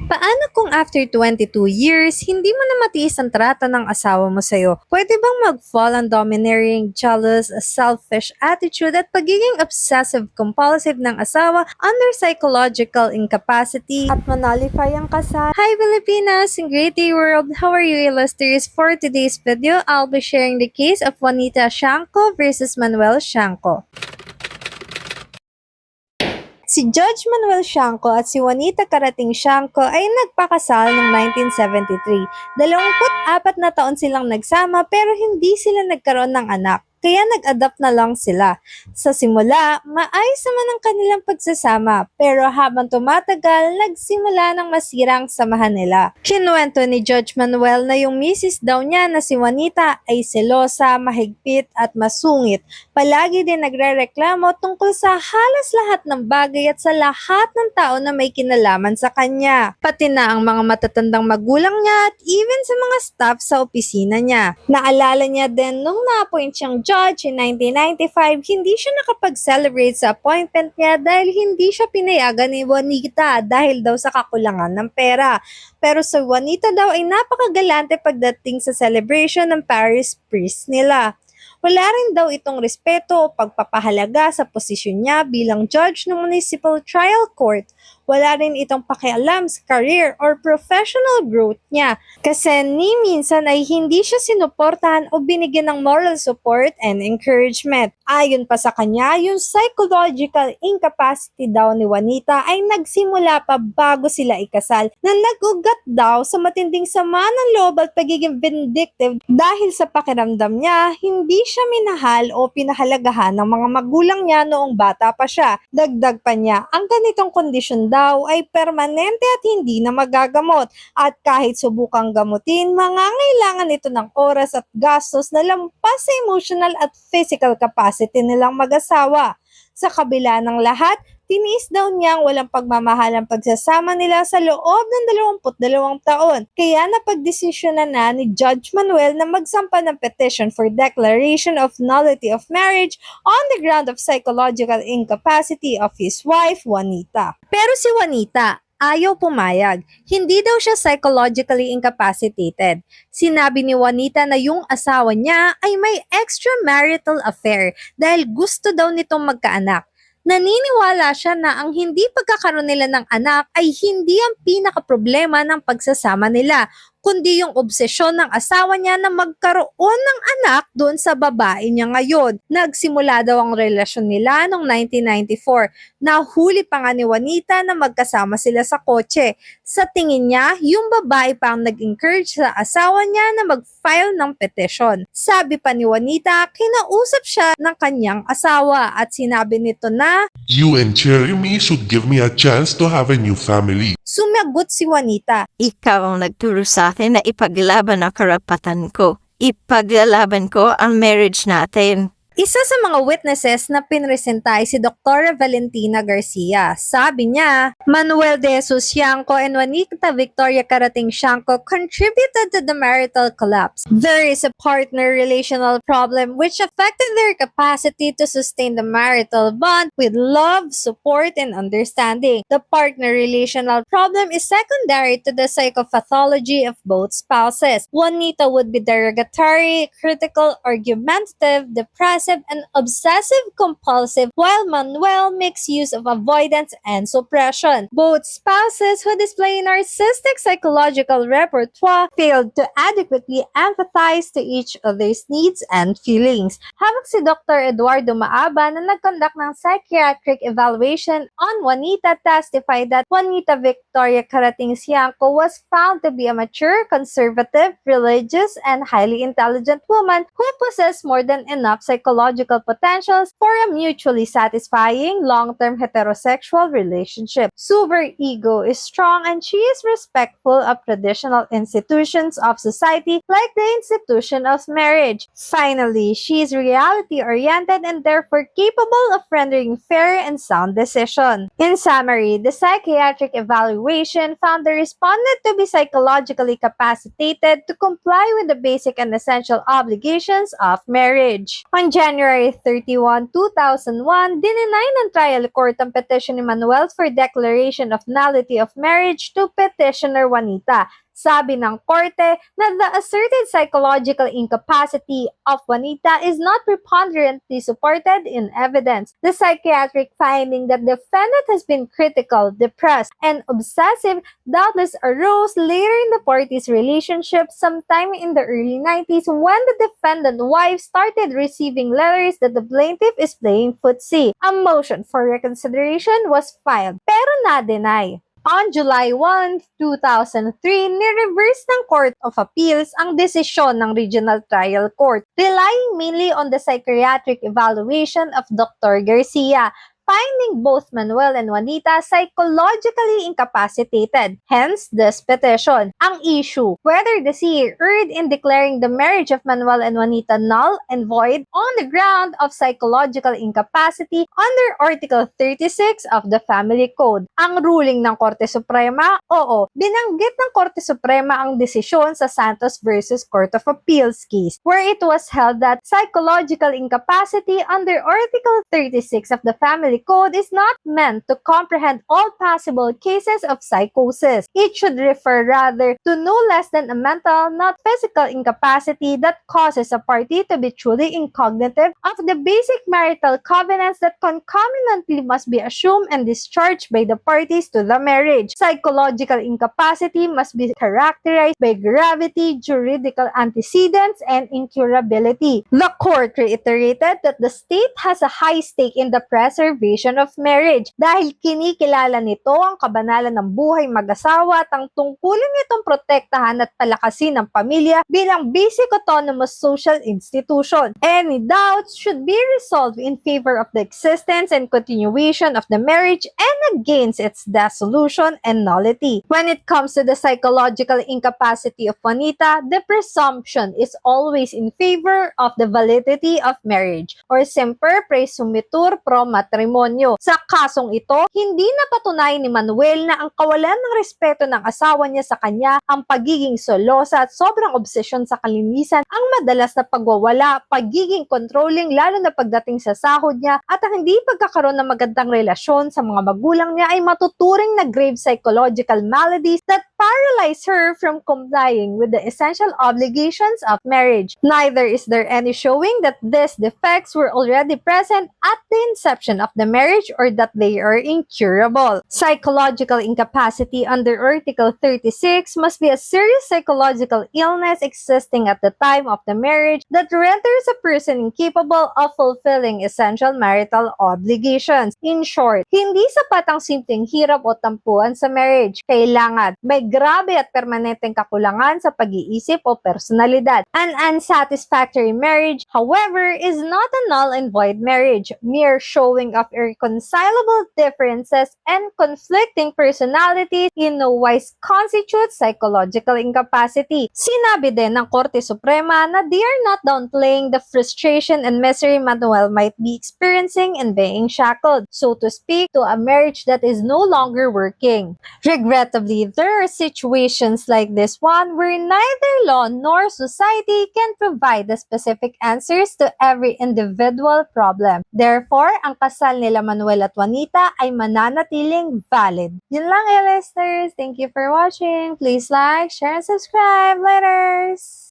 Paano kung after 22 years, hindi mo na matiis ang trato ng asawa mo sa'yo? Pwede bang mag-fall ang domineering, jealous, selfish attitude at pagiging obsessive-compulsive ng asawa under psychological incapacity at manalify ang kasal? Hi Filipinas! In great day world, how are you illustrious? For today's video, I'll be sharing the case of Juanita Shanco versus Manuel Shanco. Si Judge Manuel Shanco at si Juanita Carating Shanco ay nagpakasal noong 1973. 24 na taon silang nagsama pero hindi sila nagkaroon ng anak. Kaya nag-adopt na lang sila. Sa simula, maayos naman ang kanilang pagsasama pero habang tumatagal, nagsimula ng masira ang samahan nila. Kinuwento ni Judge Manuel na yung misis daw niya na si Juanita ay selosa, mahigpit at masungit. Palagi din nagrereklamo tungkol sa halos lahat ng bagay at sa lahat ng tao na may kinalaman sa kanya. Pati na ang mga matatandang magulang niya at even sa mga staff sa opisina niya. Naalala niya din nung na-appoint siyang judge in 1995, hindi siya nakapag-celebrate sa appointment niya dahil hindi siya pinayagan ni Juanita dahil daw sa kakulangan ng pera. Pero sa Juanita daw ay napakagalante pagdating sa celebration ng Paris priest nila. Wala rin daw itong respeto o pagpapahalaga sa posisyon niya bilang judge ng municipal trial court. Wala rin itong pakialam sa career or professional growth niya kasi ni minsan ay hindi siya sinuportahan o binigyan ng moral support and encouragement. Ayon pa sa kanya, yung psychological incapacity daw ni Juanita ay nagsimula pa bago sila ikasal na nag-ugat daw sa matinding sama ng loob at pagiging vindictive dahil sa pakiramdam niya hindi siya minahal o pinahalagahan ng mga magulang niya noong bata pa siya. Dagdag pa niya, ang ganitong kondisyon daw ay permanente at hindi na magagamot at kahit subukang gamutin, mangangailangan ito ng oras at gastos na lampas sa emotional at physical capacity nilang mag-asawa. Sa kabila ng lahat, tiniis daw niyang walang pagmamahal ang pagsasama nila sa loob ng 22 taon. Kaya napagdesisyonan na ni Judge Manuel na magsampa ng petition for declaration of nullity of marriage on the ground of psychological incapacity of his wife, Juanita. Pero si Juanita, ayaw pumayag. Hindi daw siya psychologically incapacitated. Sinabi ni Juanita na yung asawa niya ay may extramarital affair dahil gusto daw nitong magkaanak. Naniniwala siya na ang hindi pagkakaroon nila ng anak ay hindi ang pinaka-problema ng pagsasama nila, kundi yung obsesyon ng asawa niya na magkaroon ng anak doon sa babae niya ngayon. Nagsimula daw ang relasyon nila noong 1994. Nahuli pa nga ni Juanita na magkasama sila sa kotse. Sa tingin niya, yung babae pa ang nag-encourage sa asawa niya na mag-file ng petition. Sabi pa ni Juanita, kinausap siya ng kanyang asawa at sinabi nito na You and Jeremy should give me a chance to have a new family. sumagot si Juanita. Ikaw ang nagturo sa akin na ipaglaban ang karapatan ko. Ipaglalaban ko ang marriage natin. Isa sa mga witnesses na pinresenta ay si Dr. Valentina Garcia. Sabi niya, Manuel de Jesus Shanco and Juanita Victoria Carating Shanco contributed to the marital collapse. There is a partner relational problem which affected their capacity to sustain the marital bond with love, support, and understanding. The partner relational problem is secondary to the psychopathology of both spouses. Juanita would be derogatory, critical, argumentative, depressive, and obsessive-compulsive, while Manuel makes use of avoidance and suppression. Both spouses who display narcissistic psychological repertoire failed to adequately empathize to each other's needs and feelings. Habang si Dr. Eduardo Maaba na nag-conduct ng psychiatric evaluation on Juanita testified that Juanita Victoria Carating Shanco was found to be a mature, conservative, religious, and highly intelligent woman who possessed more than enough psychological potentials for a mutually satisfying long-term heterosexual relationship. Super ego is strong and she is respectful of traditional institutions of society like the institution of marriage. Finally, she is reality-oriented and therefore capable of rendering fair and sound decision. In summary, the psychiatric evaluation found the respondent to be psychologically capacitated to comply with the basic and essential obligations of marriage. On January 31, 2001, dininay ng trial court ang petition ni Manuel for declaration of nullity of marriage to petitioner Juanita. Sabi ng korte na the asserted psychological incapacity of Juanita is not preponderantly supported in evidence. The psychiatric finding that the defendant has been critical, depressed, and obsessive doubtless arose later in the parties' relationship sometime in the early 90s when the defendant wife started receiving letters that the plaintiff is playing footsie. A motion for reconsideration was filed pero na-deny. On July 1, 2003, ni-reverse ng Court of Appeals ang desisyon ng Regional Trial Court, relying mainly on the psychiatric evaluation of Dr. Garcia, finding both Manuel and Juanita psychologically incapacitated, hence this petition. Ang issue, whether the CA erred in declaring the marriage of Manuel and Juanita null and void on the ground of psychological incapacity under Article 36 of the Family Code. Ang ruling ng Korte Suprema, oo, binanggit ng Korte Suprema ang desisyon sa Santos versus Court of Appeals case, where it was held that psychological incapacity under Article 36 of the Family Code is not meant to comprehend all possible cases of psychosis. It should refer rather to no less than a mental, not physical incapacity that causes a party to be truly incognitive of the basic marital covenants that concomitantly must be assumed and discharged by the parties to the marriage. Psychological incapacity must be characterized by gravity, juridical antecedents, and incurability. The court reiterated that the state has a high stake in the preservation of marriage dahil kinikilala nito ang kabanalan ng buhay mag-asawa at ang tungkulin nitong protektahan at palakasin ng pamilya bilang basic autonomous social institution. Any doubts should be resolved in favor of the existence and continuation of the marriage and against its dissolution and nullity. When it comes to the psychological incapacity of Juanita, the presumption is always in favor of the validity of marriage or semper presumitur pro matrimonio. Sa kasong ito, hindi napatunay ni Manuel na ang kawalan ng respeto ng asawa niya sa kanya, ang pagiging solosa at sobrang obsesyon sa kalinisan, ang madalas na pagwawala, pagiging controlling lalo na pagdating sa sahod niya, at ang hindi pagkakaroon ng magandang relasyon sa mga magulang niya ay matuturing na grave psychological maladies that paralyze her from complying with the essential obligations of marriage. Neither is there any showing that these defects were already present at the inception of the marriage or that they are incurable. Psychological incapacity under Article 36 must be a serious psychological illness existing at the time of the marriage that renders a person incapable of fulfilling essential marital obligations. In short, hindi sapat ang simpleng hirap o tampuan sa marriage. Kailangan may grabe at permanenteng kakulangan sa pag-iisip o personalidad. An unsatisfactory marriage, however, is not a null and void marriage. Mere showing of irreconcilable differences and conflicting personalities in no wise constitutes psychological incapacity. Sinabi din ng Korte Suprema na they are not downplaying the frustration and misery Manuel might be experiencing in being shackled, so to speak, to a marriage that is no longer working. Regrettably, there are situations like this one where neither law nor society can provide the specific answers to every individual problem. Therefore, ang kasal nila Manuel at Juanita ay mananatiling valid. Yun lang, listeners. Thank you for watching. Please like, share, and subscribe. Laters!